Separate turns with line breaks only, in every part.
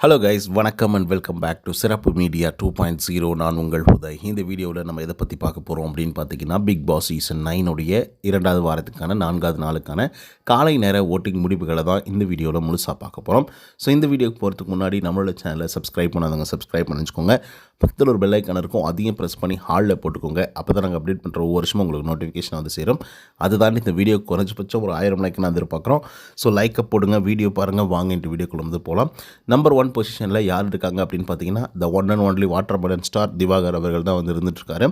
Hello guys, வணக்கம் and welcome back to சிறப்பு media 2.0. நான் உங்கள் உதய். இந்த வீடியோவில் நம்ம எதை பற்றி பார்க்க போகிறோம் அப்படின்னு பார்த்தீங்கன்னா, பிக் பாஸ் சீசன் 9 2வது வாரத்துக்கான 4வது நாளுக்கான காலை நேர ஓட்டிங் முடிவுகளை தான் இந்த வீடியோவில் முழுசாக பார்க்க போகிறோம். ஸோ இந்த வீடியோக்கு போகிறதுக்கு முன்னாடி நம்மளோட சேனலை சப்ஸ்கிரைப் பண்ணாதவங்க சப்ஸ்கிரைப் பண்ணி வச்சுக்கோங்க. பக்கத்தில் ஒரு பெல் ஐக்கான் இருக்கும், அதையும் ப்ரெஸ் பண்ணி ஹாலில் போட்டுக்கோங்க. அப்போ தான் நாங்கள் அப்டேட் பண்ணுற ஒவ்வொரு வருஷமும் உங்களுக்கு நோட்டிஃபிகேஷன் வந்து சேரும். அதுதான் இந்த வீடியோ குறைஞ்சபட்சம் ஒரு 1000 லைக் நான் எதிர்பார்க்குறோம். ஸோ லைக்கை போடுங்க, வீடியோ பாருங்கள், வாங்க இந்த வீடியோக்குள்ள வந்து போகலாம். நம்பர் 1 பொசிஷனில் யார் இருக்காங்க அப்படின்னு பார்த்தீங்கன்னா, the one and only watermelon star Diwakar அவர்கள் தான் வந்து இருந்துட்டுருக்காரு.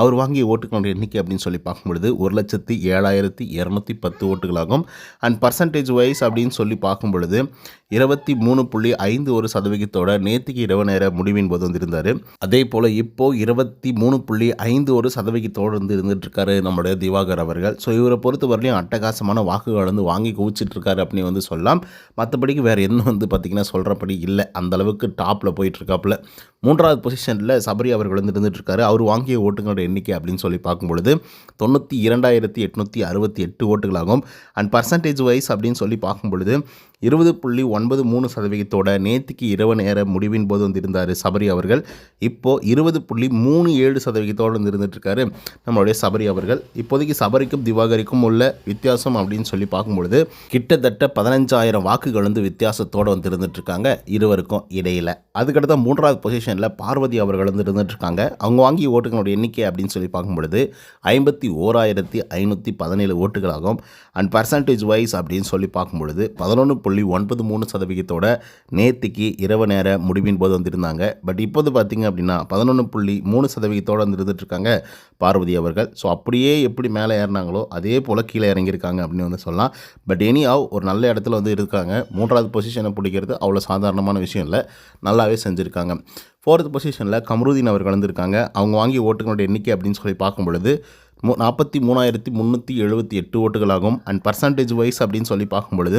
அவர் வாங்கிய ஓட்டுகளுடைய எண்ணிக்கை அப்படின்னு சொல்லி பார்க்கும்பொழுது 1,07,210 ஓட்டுகளாகும். அண்ட் பர்சன்டேஜ் வைஸ் அப்படின்னு சொல்லி பார்க்கும்பொழுது 23.51% நேற்றுக்கு இரவு நேர முடிவின் போது வந்திருந்தார். அதே போல் இப்போது 23.51% வந்து இருந்துகிட்ருக்காரு நம்மளுடைய திவாகர் அவர்கள். ஸோ இவரை பொறுத்த வரலையும் அட்டகாசமான வாக்குகள் வந்து வாங்கி குவிச்சிட்ருக்காரு அப்படின்னு வந்து சொல்லலாம். மற்றபடிக்கு வேறு என்ன வந்து பார்த்திங்கன்னா சொல்கிறபடி இல்லை, அந்தளவுக்கு டாப்பில் போயிட்டுருக்காப்புல. 3வது பொசிஷனில் சபரி அவர்கள் வந்து இருந்துகிட்ருக்காரு. அவர் வாங்கிய ஓட்டுகளோட எண்ணிக்கை அப்படின்னு சொல்லி பார்க்கும்பொழுது 92,868 ஓட்டுகளாகும். அண்ட் பர்சன்டேஜ் வைஸ் அப்படின்னு சொல்லி பார்க்கும்பொழுது 20.93% நேற்றுக்கு இரவு நேர முடிவின் போது வந்திருந்தார் சபரி அவர்கள். இப்போது 20.37% வந்து இருந்துகிட்ருக்காரு நம்மளுடைய சபரி அவர்கள். இப்போதைக்கு சபரிக்கும் திவாகரிக்கும் உள்ள வித்தியாசம் அப்படின்னு சொல்லி பார்க்கும்பொழுது கிட்டத்தட்ட 15,000 வாக்குகள் வந்து வித்தியாசத்தோடு வந்து இருந்துகிட்ருக்காங்க இருவருக்கும் இடையில். அதுக்கடுத்த 3வது பொசிஷனில் பார்வதி அவர்கள் வந்து இருந்துகிட்ருக்காங்க. அவங்க வாங்கிய ஓட்டுகளோட எண்ணிக்கை அப்படின்னு சொல்லி பார்க்கும்பொழுது 51,517 ஓட்டுகளாகும். அண்ட் பர்சன்டேஜ் வைஸ் அப்படின்னு சொல்லி பார்க்கும்பொழுது 11.93% நேற்றுக்கு இரவு நேர முடிவின் போது வந்திருந்தாங்க. பட் இப்போது பார்த்திங்க அப்படின்னா 11.3% வந்து இருந்துகிட்ருக்காங்க பார்வதி அவர்கள். ஸோ அப்படியே எப்படி மேலே ஏறினாங்களோ அதே போல் கீழே இறங்கியிருக்காங்க அப்படின்னு வந்து சொல்லலாம். பட் எனியாவ் ஒரு நல்ல இடத்துல வந்து இருக்காங்க. 3வது பொசிஷனை பிடிக்கிறது அவ்வளோ சாதாரணமான விஷயம் இல்லை, நல்லாவே செஞ்சுருக்காங்க. 4th பொசிஷனில் கமருதீன் அவர்கள் வந்திருக்காங்க. அவங்க வாங்கிய ஓட்டுகளோட எண்ணிக்கை அப்படின்னு சொல்லி பார்க்கும் பொழுது 43,378 ஓட்டுகளாகும். அண்ட் பர்சன்டேஜ் வைஸ் அப்படின்னு சொல்லி பார்க்கும்பொழுது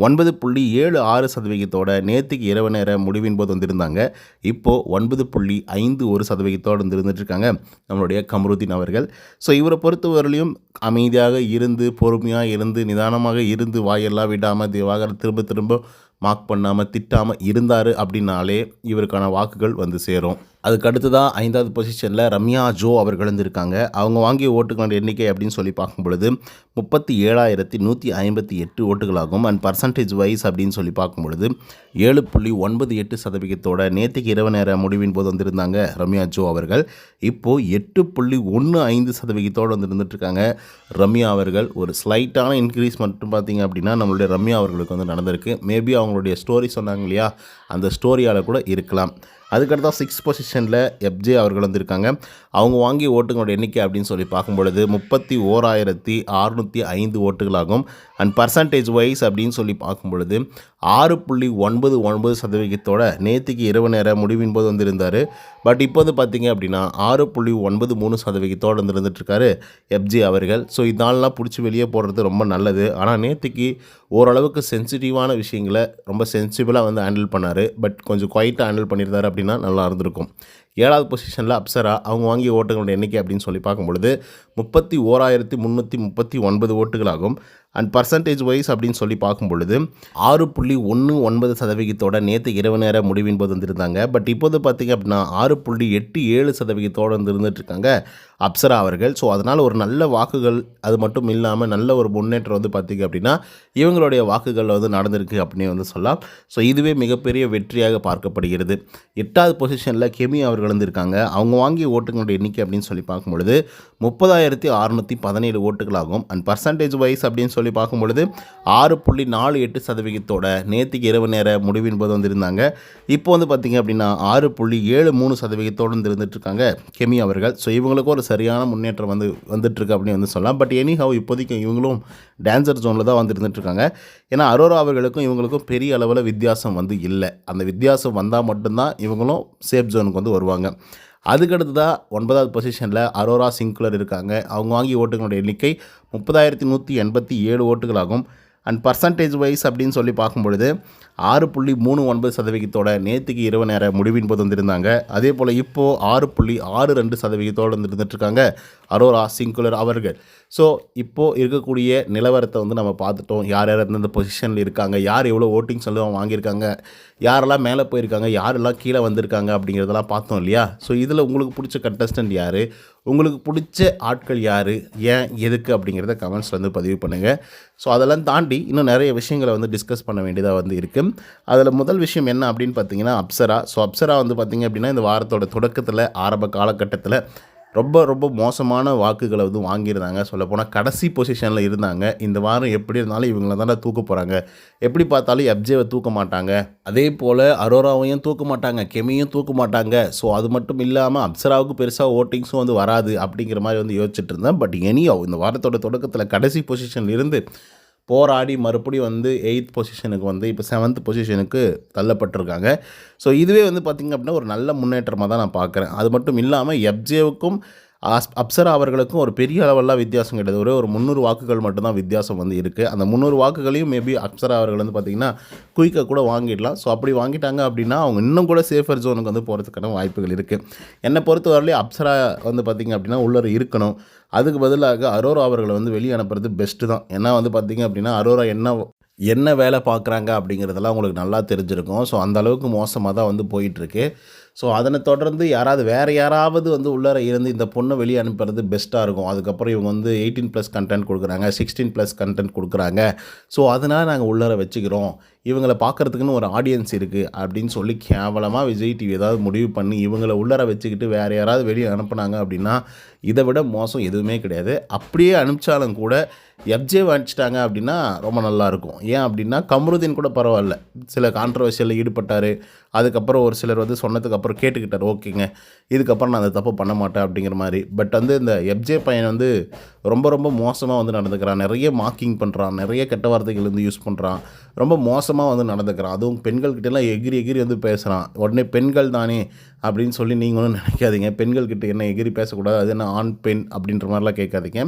9.76% நேற்றுக்கு இரவு நேர முடிவின் போது வந்திருந்தாங்க. இப்போது 9.51% வந்து இருந்துகிட்ருக்காங்க நம்மளுடைய கமருதீன் அவர்கள். ஸோ இவரை பொறுத்தவரையிலையும் அமைதியாக இருந்து, பொறுமையாக இருந்து, நிதானமாக இருந்து, வாயெல்லாம் விடாமல் திவாகர் திரும்ப திரும்ப மார்க் பண்ணாமல் திட்டாமல் இருந்தார் அப்படின்னாலே இவருக்கான வாக்குகள் வந்து சேரும். அதுக்கு அடுத்து தான் 5வது பொசிஷனில் ரம்யா ஜோ அவர்கள் இருந்திருக்காங்க. அவங்க வாங்கிய ஓட்டுகளோட எண்ணிக்கை அப்படின்னு சொல்லி பார்க்கும் பொழுது 37,158 ஓட்டுகளாகும். அண்ட் பர்சன்டேஜ் வைஸ் அப்படின்னு சொல்லி பார்க்கும் பொழுது 7.98% நேற்றுக்கு இரவு நேர முடிவின் போது வந்திருந்தாங்க ரம்யா ஜோ அவர்கள். இப்போது 8.15% வந்து இருந்துகிட்ருக்காங்க ரம்யா அவர்கள். ஒரு ஸ்லைட்டான இன்க்ரீஸ் மட்டும் பார்த்திங்க அப்படின்னா நம்மளுடைய ரம்யா அவர்களுக்கு வந்து நடந்திருக்கு. மேபி அவங்களுடைய ஸ்டோரி சொன்னாங்க இல்லையா, அந்த ஸ்டோரியால் கூட இருக்கலாம். அதுக்கடுத்தா 6th பொசிஷனில் எஃப்ஜே அவர்கள் வந்திருக்காங்க. அவங்க வாங்கிய ஓட்டுகளோட எண்ணிக்கை அப்படின்னு சொல்லி பார்க்கும்பொழுது 31,605 ஓட்டுகளாகும். அண்ட் பர்சன்டேஜ் வைஸ் அப்படின்னு சொல்லி பார்க்கும்பொழுது 6.99% நேற்றுக்கு இரவு நேர முடிவின் போது வந்திருந்தார். பட் இப்போது பார்த்திங்க அப்படின்னா 6.93% வந்து இருந்துகிட்ருக்காரு எஃப்ஜே அவர்கள். ஸோ இதனாலலாம் பிடிச்சி வெளியே போடுறது ரொம்ப நல்லது. ஆனால் நேற்றுக்கு ஓரளவுக்கு சென்சிட்டிவான விஷயங்களை ரொம்ப சென்சிபிளாக வந்து ஹேண்டில் பண்ணார். பட் கொஞ்சம் குவைட்டாக ஹேண்டில் பண்ணியிருந்தார் அப்படின்னா நல்லா இருந்திருக்கும். 7வது பொசிஷனில் அப்சரா அவங்க வாங்கிய ஓட்டுகளோட எண்ணிக்கை அப்படின்னு சொல்லி பார்க்கும்பொழுது 31,339 ஓட்டுகளாகும். அண்ட் பர்சன்டேஜ் வைஸ் அப்படின்னு சொல்லி பார்க்கும் பொழுது 6.19% நேற்று இரவு நேர முடிவின் போது வந்திருந்தாங்க. பட் இப்போது பார்த்திங்க அப்படின்னா 6.87% வந்து இருந்துகிட்ருக்காங்க அப்சரா அவர்கள். ஸோ அதனால் ஒரு நல்ல வாக்குகள், அது மட்டும் இல்லாமல் நல்ல ஒரு முன்னேற்றம் வந்து பார்த்திங்க அப்படின்னா இவங்களுடைய வாக்குகள் வந்து நடந்திருக்கு அப்படின்னு வந்து சொல்லலாம். ஸோ இதுவே மிகப்பெரிய வெற்றியாக பார்க்கப்படுகிறது. 8வது பொசிஷனில் கெமி அவர்கள் வந்திருக்காங்க. அவங்க வாங்கிய ஓட்டுகளோட எண்ணிக்கை அப்படின்னு சொல்லி பார்க்கும்பொழுது 30,617 ஓட்டுகளாகும். அண்ட் பர்சன்டேஜ் வைஸ் அப்படின்னு சொல்லி பார்க்கும்பொழுது 6.48% நேற்றுக்கு இரவு நேர முடிவின் போது வந்திருந்தாங்க. இப்போ வந்து பார்த்திங்க அப்படின்னா 6.73% வந்து இருந்துகிட்ருக்காங்க கெமி அவர்கள். ஸோ இவங்களுக்கும் ஒரு சரியான முன்னேற்றம் வந்துட்டுருக்கு அப்படின்னு வந்து சொல்லலாம். பட் எனிஹவ் இப்போதைக்கு இவங்களும் டான்சர் ஜோனில் தான் வந்து இருந்துகிட்ருக்காங்க. ஏன்னா அரோரா அவர்களுக்கும் இவங்களுக்கும் பெரிய அளவில் வித்தியாசம் வந்து இல்லை. அந்த வித்தியாசம் வந்தால் மட்டும்தான் இவங்களும் சேஃப் ஜோனுக்கு வந்து வருவாங்க. அதுக்கடுத்து தான் 9வது பொசிஷனில் அரோரா சிங்குலர் இருக்காங்க. அவங்க வாங்கிய ஓட்டுகளோட எண்ணிக்கை 30,187 ஓட்டுகளாகும். அண்ட் பர்சன்டேஜ் வைஸ் அப்படின்னு சொல்லி பார்க்கும்பொழுது 6.39% நேற்றுக்கு இரவு நேர முடிவின் போது வந்திருந்தாங்க. அதே போல் இப்போது 6.62% வந்து இருந்துகிட்ருக்காங்க அரோரா, சிங்குலர் அவர்கள். ஸோ இப்போது இருக்கக்கூடிய நிலவரத்தை வந்து நம்ம பார்த்துட்டோம். யார் யார் எந்தெந்த பொசிஷனில் இருக்காங்க, யார் எவ்வளோ ஓட்டிங்ஸ் வந்து வாங்கியிருக்காங்க, யாரெல்லாம் மேலே போயிருக்காங்க, யாரெல்லாம் கீழே வந்திருக்காங்க அப்படிங்கிறதெல்லாம் பார்த்தோம் இல்லையா? ஸோ இதில் உங்களுக்கு பிடிச்ச கண்டஸ்டன்ட் யார், உங்களுக்கு பிடிச்ச ஆட்கள் யார், ஏன் எதுக்கு அப்படிங்கிறத கமெண்ட்ஸில் வந்து பதிவு பண்ணுங்கள். ஸோ அதெல்லாம் தாண்டி இன்னும் நிறைய விஷயங்களை வந்து டிஸ்கஸ் பண்ண வேண்டியதாக வந்து இருக்குது. அதில் முதல் விஷயம் என்ன அப்படின்னு பார்த்தீங்கன்னா அப்சரா. ஸோ அப்சரா வந்து பார்த்திங்க அப்படின்னா இந்த வாரத்தோட தொடக்கத்தில் ஆரம்ப காலகட்டத்தில் ரொம்ப ரொம்ப மோசமான வாக்குகளை வந்து வாங்கியிருந்தாங்க. சொல்லப்போனால் கடைசி பொசிஷனில் இருந்தாங்க. இந்த வாரம் எப்படி இருந்தாலும் இவங்கள தானே தூக்க போகிறாங்க, எப்படி பார்த்தாலும் எப்ஜேவை தூக்க மாட்டாங்க, அதே போல் அரோராவையும் தூக்க மாட்டாங்க, கெமியும் தூக்க மாட்டாங்க. ஸோ அது மட்டும் இல்லாமல் அப்சராவுக்கு பெருசாக ஓட்டிங்ஸும் வந்து வராது அப்படிங்கிற மாதிரி வந்து யோசிச்சுட்டு இருந்தேன். பட் எனியோ இந்த வாரத்தோட தொடக்கத்தில் கடைசி பொசிஷனில் இருந்து போராடி மறுபடியும் வந்து 8th பொசிஷனுக்கு வந்து இப்போ 7th பொசிஷனுக்கு தள்ளப்பட்டிருக்காங்க. ஸோ இதுவே வந்து பார்த்திங்க அப்படின்னா ஒரு நல்ல முன்னேற்றமாக தான் நான் பார்க்குறேன். அது மட்டும் இல்லாமல் எப்ஜேவுக்கும் அப்சரா அவர்களுக்கும் ஒரு பெரிய அளவெல்லாம் வித்தியாசம் கிடையாது. ஒரு 300 வாக்குகள் மட்டும்தான் வித்தியாசம் வந்து இருக்குது. அந்த 300 வாக்குகளையும் மேபி அப்சரா அவர்கள் வந்து பார்த்திங்கன்னா குயிக்காக கூட வாங்கிடலாம். ஸோ அப்படி வாங்கிட்டாங்க அப்படின்னா அவங்க இன்னும் கூட சேஃபர் ஜோனுக்கு வந்து போகிறதுக்கான வாய்ப்புகள் இருக்குது. என்னை பொறுத்தவரையிலே அப்சரா வந்து பார்த்திங்க அப்படின்னா உள்ளே இருக்கணும். அதுக்கு பதிலாக அரோரா அவர்களை வந்து வெளியே அனுப்புறது பெஸ்ட்டு தான். ஏன்னா வந்து பார்த்திங்க அப்படின்னா அரோரா என்ன வேலை பார்க்குறாங்க அப்படிங்கிறதெல்லாம் உங்களுக்கு நல்லா தெரிஞ்சிருக்கும். ஸோ அந்த அளவுக்கு மோசமாக தான் வந்து போயிட்டுருக்கு. ஸோ அதனை தொடர்ந்து வேறு யாராவது வந்து உள்ளார இருந்து இந்த பொண்ணை வெளியே அனுப்புறது பெஸ்ட்டாக இருக்கும். அதுக்கப்புறம் இவங்க வந்து 18+ கண்டென்ட் கொடுக்குறாங்க, 16+ கண்டென்ட் கொடுக்குறாங்க. ஸோ அதனால் நாங்கள் உள்ளார வச்சுக்கிறோம், இவங்களை பார்க்குறதுக்குன்னு ஒரு ஆடியன்ஸ் இருக்குது அப்படின்னு சொல்லி கேவலமாக விஜய் டிவி ஏதாவது முடிவு பண்ணி இவங்களை உள்ளார வச்சுக்கிட்டு வேறு யாராவது வெளியே அனுப்புனாங்க அப்படின்னா இதை விட மோசம் எதுவுமே கிடையாது. அப்படியே அனுப்பிச்சாலும் கூட எப்ஜேவை அனுப்பிச்சிட்டாங்க அப்படின்னா ரொம்ப நல்லாயிருக்கும். ஏன் அப்படின்னா கம்ருதீன் கூட பரவாயில்ல, சில கான்ட்ரவர்ஷியலில் ஈடுபட்டார். அதுக்கப்புறம் ஒரு சிலர் வந்து சொன்னதுக்கப்புறம் கேட்டுக்கிட்டார், ஓகேங்க இதுக்கப்புறம் நான் அந்த தப்பு பண்ண மாட்டேன் அப்படிங்கிற மாதிரி. பட் வந்து இந்த எப்ஜே பையன் வந்து ரொம்ப ரொம்ப மோசமாக வந்து நடந்துக்கிறான். நிறைய மார்க்கிங் பண்ணுறான், நிறைய கெட்ட வார்த்தைகள் வந்து யூஸ் பண்ணுறான், ரொம்ப மோசமாக வந்து நடந்துக்கிறான். அதுவும் பெண்கள்கிட்டலாம் எகிரி எகிரி வந்து பேசுகிறான். உடனே பெண்கள் தானே அப்படின்னு சொல்லி நீங்கள் ஒன்றும் நினைக்காதீங்க. பெண்கள்கிட்ட என்ன எகிரி பேசக்கூடாது, அது என்ன ஆண் பெண் அப்படின்ற மாதிரிலாம் கேட்காதீங்க.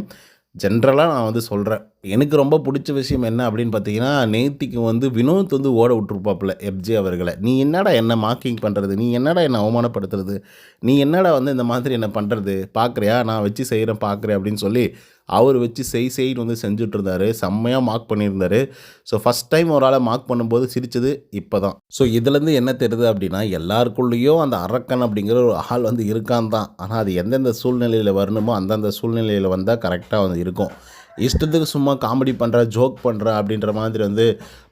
ஜென்ரலாக நான் வந்து சொல்கிறேன். எனக்கு ரொம்ப பிடிச்ச விஷயம் என்ன அப்படின்னு பார்த்தீங்கன்னா, நேத்திக்கு வந்து வினோத் வந்து ஓட விட்டுருப்பாப்புல எப்ஜே அவர்களை. நீ என்னடா என்ன மார்க்கிங் பண்ணுறது, நீ என்னடா என்ன அவமானப்படுத்துறது, நீ என்னடா வந்து இந்த மாதிரி என்ன பண்ணுறது, பார்க்குறியா நான் வச்சு செய்கிறேன் பார்க்குறேன் அப்படின்னு சொல்லி அவர் வச்சு செய்ன்னு வந்து செஞ்சுட்ருந்தார். செம்மையாக மார்க் பண்ணியிருந்தார். ஸோ ஃபஸ்ட் டைம் ஒரு ஆளை மார்க் பண்ணும்போது சிரித்தது இப்போ தான். ஸோ இதுலேருந்து என்ன தெரியுது அப்படின்னா எல்லாருக்குள்ளேயும் அந்த அரக்கன் அப்படிங்கிற ஒரு ஆள் வந்து இருக்கான் தான். ஆனால் அது எந்தெந்த சூழ்நிலையில் வரணுமோ அந்தந்த சூழ்நிலையில் வந்தால் கரெக்டாக வந்து இருக்கும். இஷ்டத்துக்கு சும்மா காமெடி பண்ணுற, ஜோக் பண்ணுற அப்படின்ற மாதிரி வந்து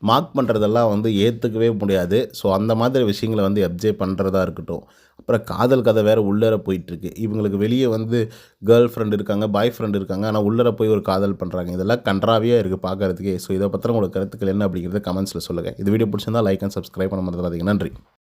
மார்க் பண்ணுறதெல்லாம் வந்து ஏற்றுக்கவே முடியாது. ஸோ அந்த மாதிரி விஷயங்களை வந்து எப்ஜே பண்ணுறதா இருக்கட்டும். அப்புறம் காதல் கதை வேறு உள்ளர போயிட்டுருக்கு. இவங்களுக்கு வெளியே வந்து கேர்ள் ஃப்ரெண்ட் இருக்காங்க, பாய் ஃப்ரெண்ட் இருக்காங்க, ஆனால் உள்ளர போய் ஒரு காதல் பண்ணுறாங்க. இதெல்லாம் கன்றாவியாக இருக்குது பார்க்குறதுக்கே. ஸோ இதை பற்றின உங்களோட கருத்துக்கள் என்ன அப்படிங்கிறத கமெண்ட்ஸில் சொல்லுங்கள். இந்த வீடியோ பிடிச்சிருந்தால் லைக் அண்ட் சப்ஸ்கிரைப் பண்ண மறந்துடாதீங்க. நன்றி.